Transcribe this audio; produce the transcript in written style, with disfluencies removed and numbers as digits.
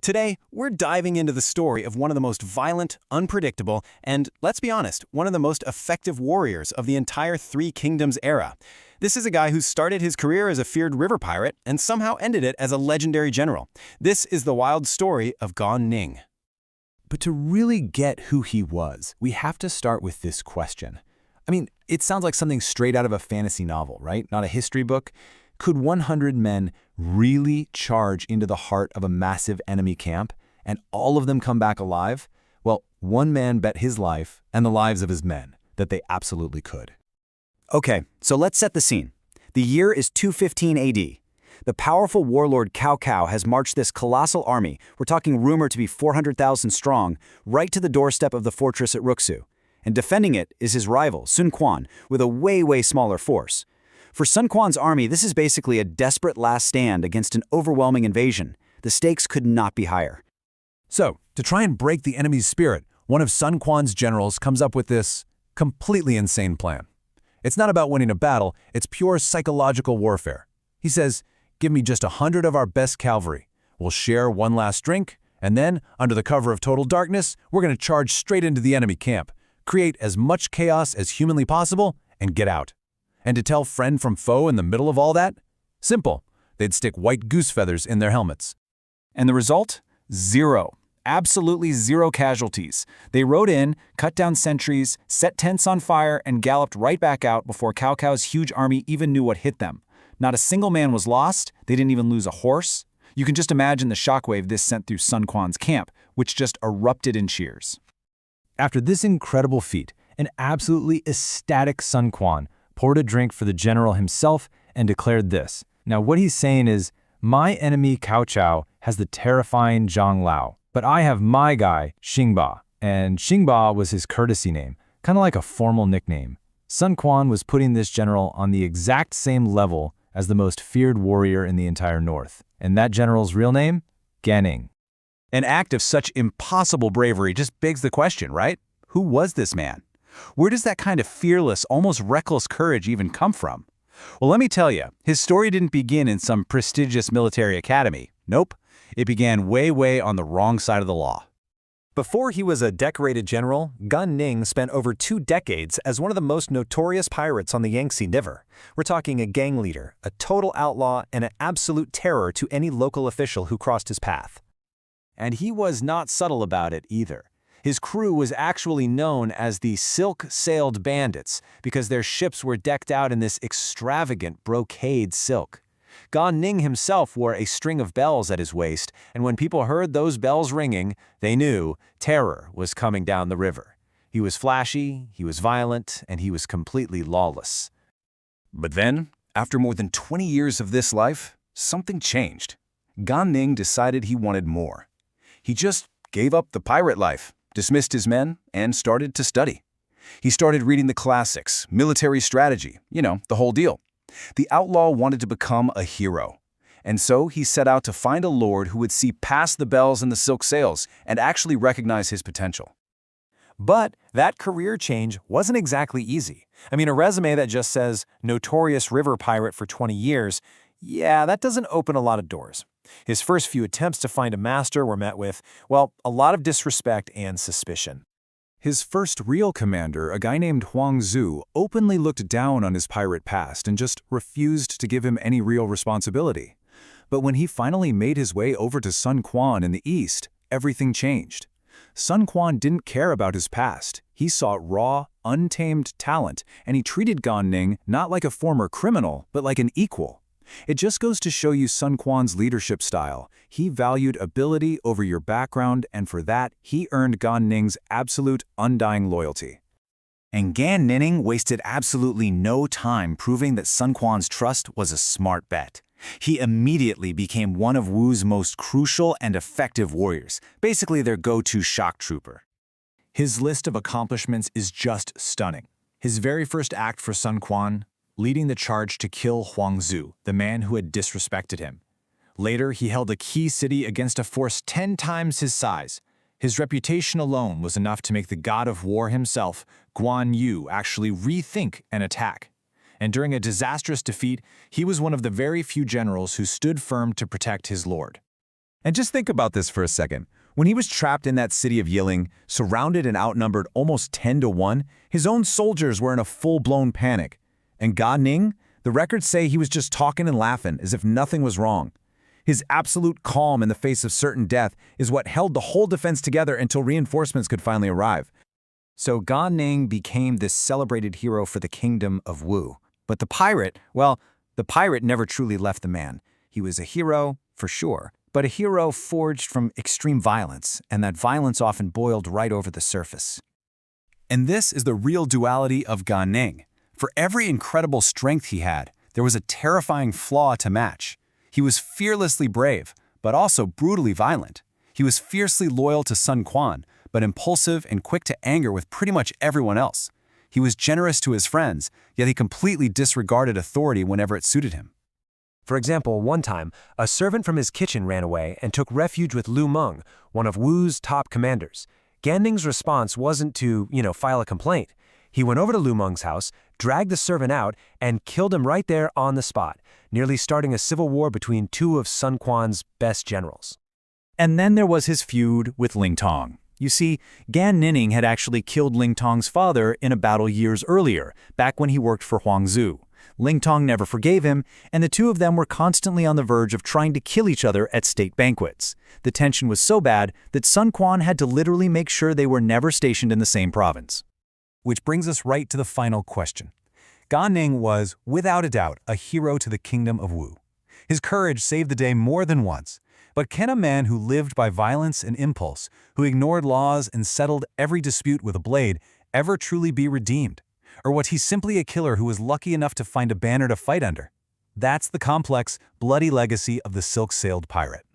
Today, we're diving into the story of one of the most violent, unpredictable, and, let's be honest, one of the most effective warriors of the entire Three Kingdoms era. This is a guy who started his career as a feared river pirate and somehow ended it as a legendary general. This is the wild story of Gan Ning. But to really get who he was, we have to start with this question. I mean, it sounds like something straight out of a fantasy novel, right? Not a history book. Could 100 men really charge into the heart of a massive enemy camp and all of them come back alive? Well, one man bet his life and the lives of his men that they absolutely could. Okay, so let's set the scene. The year is 215 AD. The powerful warlord Cao Cao has marched this colossal army, we're talking rumored to be 400,000 strong, right to the doorstep of the fortress at Ruxu. And defending it is his rival, Quan, with a way smaller force. For Quan's army, this is basically a desperate last stand against an overwhelming invasion. The stakes could not be higher. So, to try and break the enemy's spirit, one of Quan's generals comes up with this completely insane plan. It's not about winning a battle, it's pure psychological warfare. He says, "Give me just 100 of our best cavalry. We'll share one last drink, and then, under the cover of total darkness, we're going to charge straight into the enemy camp, create as much chaos as humanly possible, and get out." And to tell friend from foe in the middle of all that? Simple. They'd stick white goose feathers in their helmets. And the result? Zero. Absolutely zero casualties. They rode in, cut down sentries, set tents on fire, and galloped right back out before Cao Cao's huge army even knew what hit them. Not a single man was lost. They didn't even lose a horse. You can just imagine the shockwave this sent through Quan's camp, which just erupted in cheers. After this incredible feat, an absolutely ecstatic Quan poured a drink for the general himself and declared this. Now what he's saying is, my enemy Cao Cao has the terrifying Zhang Lao, but I have my guy, Xingba. And Xingba was his courtesy name, kind of like a formal nickname. Quan was putting this general on the exact same level as the most feared warrior in the entire north. And that general's real name? Gan Ning. An act of such impossible bravery just begs the question, right? Who was this man? Where does that kind of fearless, almost reckless courage even come from? Well, let me tell you, his story didn't begin in some prestigious military academy. Nope, it began way on the wrong side of the law. Before he was a decorated general, Gan Ning spent over 2 decades as one of the most notorious pirates on the Yangtze River. We're talking a gang leader, a total outlaw, and an absolute terror to any local official who crossed his path. And he was not subtle about it either. His crew was actually known as the silk-sailed bandits because their ships were decked out in this extravagant brocade silk. Gan Ning himself wore a string of bells at his waist, and when people heard those bells ringing, they knew terror was coming down the river. He was flashy, he was violent, and he was completely lawless. But then, after more than 20 years of this life, something changed. Gan Ning decided he wanted more. He just gave up the pirate life, dismissed his men, and started to study. He started reading the classics, military strategy, the whole deal. The outlaw wanted to become a hero. And so he set out to find a lord who would see past the bells and the silk sails and actually recognize his potential. But that career change wasn't exactly easy. I mean, a resume that just says, notorious river pirate for 20 years, yeah, that doesn't open a lot of doors. His first few attempts to find a master were met with, well, a lot of disrespect and suspicion. His first real commander, a guy named Huang Zu, openly looked down on his pirate past and just refused to give him any real responsibility. But when he finally made his way over to Quan in the east, everything changed. Quan didn't care about his past. He saw raw, untamed talent, and he treated Gan Ning not like a former criminal, but like an equal. It just goes to show you Quan's leadership style. He valued ability over your background, and for that, he earned Gan Ning's absolute, undying loyalty. And Gan Ning wasted absolutely no time proving that Quan's trust was a smart bet. He immediately became one of Wu's most crucial and effective warriors, basically their go-to shock trooper. His list of accomplishments is just stunning. His very first act for Quan, leading the charge to kill Huang Zu, the man who had disrespected him. Later, he held a key city against a force 10 times his size. His reputation alone was enough to make the god of war himself, Guan Yu, actually rethink an attack. And during a disastrous defeat, he was one of the very few generals who stood firm to protect his lord. And just think about this for a second. When he was trapped in that city of Yiling, surrounded and outnumbered almost 10-1, his own soldiers were in a full-blown panic. And Gan Ning, the records say he was just talking and laughing as if nothing was wrong. His absolute calm in the face of certain death is what held the whole defense together until reinforcements could finally arrive. So Gan Ning became this celebrated hero for the kingdom of Wu. But the pirate, well, the pirate never truly left the man. He was a hero, for sure, but a hero forged from extreme violence, and that violence often boiled right over the surface. And this is the real duality of Gan Ning. For every incredible strength he had, there was a terrifying flaw to match. He was fearlessly brave, but also brutally violent. He was fiercely loyal to Sun Quan, but impulsive and quick to anger with pretty much everyone else. He was generous to his friends, yet he completely disregarded authority whenever it suited him. For example, one time, a servant from his kitchen ran away and took refuge with Lu Meng, one of Wu's top commanders. Gan Ning's response wasn't to, file a complaint. He went over to Lu Meng's house, dragged the servant out, and killed him right there on the spot, nearly starting a civil war between two of Sun Quan's best generals. And then there was his feud with Ling Tong. You see, Gan Ning had actually killed Ling Tong's father in a battle years earlier, back when he worked for Huang Zu. Ling Tong never forgave him, and the two of them were constantly on the verge of trying to kill each other at state banquets. The tension was so bad that Sun Quan had to literally make sure they were never stationed in the same province. Which brings us right to the final question. Gan Ning was, without a doubt, a hero to the kingdom of Wu. His courage saved the day more than once. But can a man who lived by violence and impulse, who ignored laws and settled every dispute with a blade, ever truly be redeemed? Or was he simply a killer who was lucky enough to find a banner to fight under? That's the complex, bloody legacy of the silk-sailed pirate.